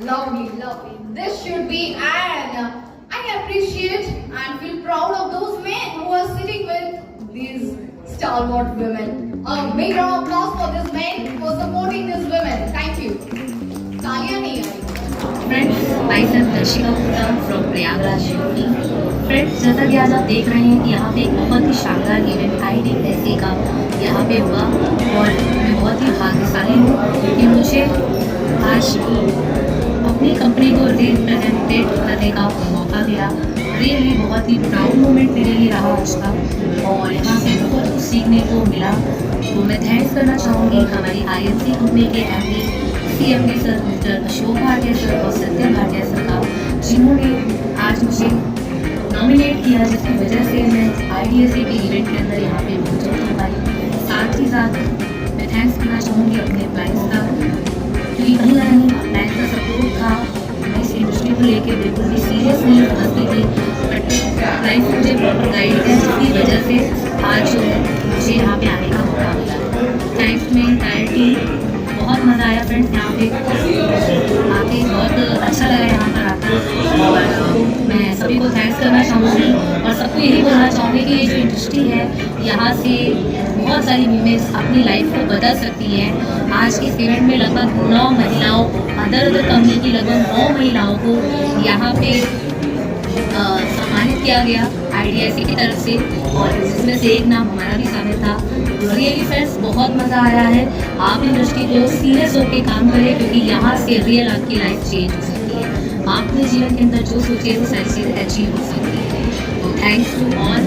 Lovely, lovely. This should be an. I appreciate and feel proud of those men who are sitting with these stalwart women. A big round of applause for these men for supporting these women. Thank you. तालियां नहीं आई. Friends, myself Darshika Gupta from Prayagraj UP. Friends, जैसा कि आज आप देख रहे हैं कि यहाँ पे एक बहुत ही शानदार इवेंट IDSA का यहाँ पे हुआ और मैं बहुत ही भाग्यशाली हूँ कि मुझे आज अपनी कंपनी को रिप्रेजेंटेट करने का मौका मिला. रियली बहुत ही प्राउड मोमेंट मेरे लिए रहा आज का और यहाँ से बहुत कुछ सीखने को मिला. तो मैं थैंक्स करना चाहूँगी हमारी IMC कंपनी के MD sir mister Ashok Bhatia sir और सत्यम भाटिया सर का, जिन्होंने आज मुझे नॉमिनेट किया, जिसकी वजह से मैं IDSA के इवेंट के अंदर यहाँ पे मौजूद हो पाई. साथ ही साथ मैं थैंक्स करना चाहूँगी अपने अप्लाइंस का, क्योंकि कहीं ना कहीं अप्लाइंस का सपोर्ट था. मैं इस इंडस्ट्री को लेकर बिल्कुल भी सीरियस नहीं हंसती थी, बट अप्लाइंस मुझे प्रॉपर गाइड किया, जिसकी वजह से आज जो है मुझे यहाँ पे आने का मौका मिला. थैंक्स में एंटायर टीम. बहुत मज़ा आया फ्रेंड्स यहाँ पे आके, बहुत अच्छा लगा यहाँ पर आकर और मैं सभी को थैंक्स करना चाहूँगी और सबको यही बोलना चाहूँगी कि ये जो इंडस्ट्री है यहाँ से बहुत सारी वीमेंस अपनी लाइफ को बदल सकती हैं. आज के इस इवेंट में लगभग 9 महिलाओं को, अदर कंपनी की लगभग 9 महिलाओं को यहाँ पे सम्मानित किया गया IDSA की तरफ से और जिसमें से एक नाम हमारा भी शामिल था. रियली फ्रेंड्स, बहुत मज़ा आया है. आप इंडस्ट्री को सीरियस होकर काम करें, क्योंकि यहाँ से रियल आपकी लाइफ चेंज हो सकती है. आप अपने जीवन के अंदर जो सोचे वो सारी चीज़ें अचीव हो सकती है. तो थैंक्स टू ऑल.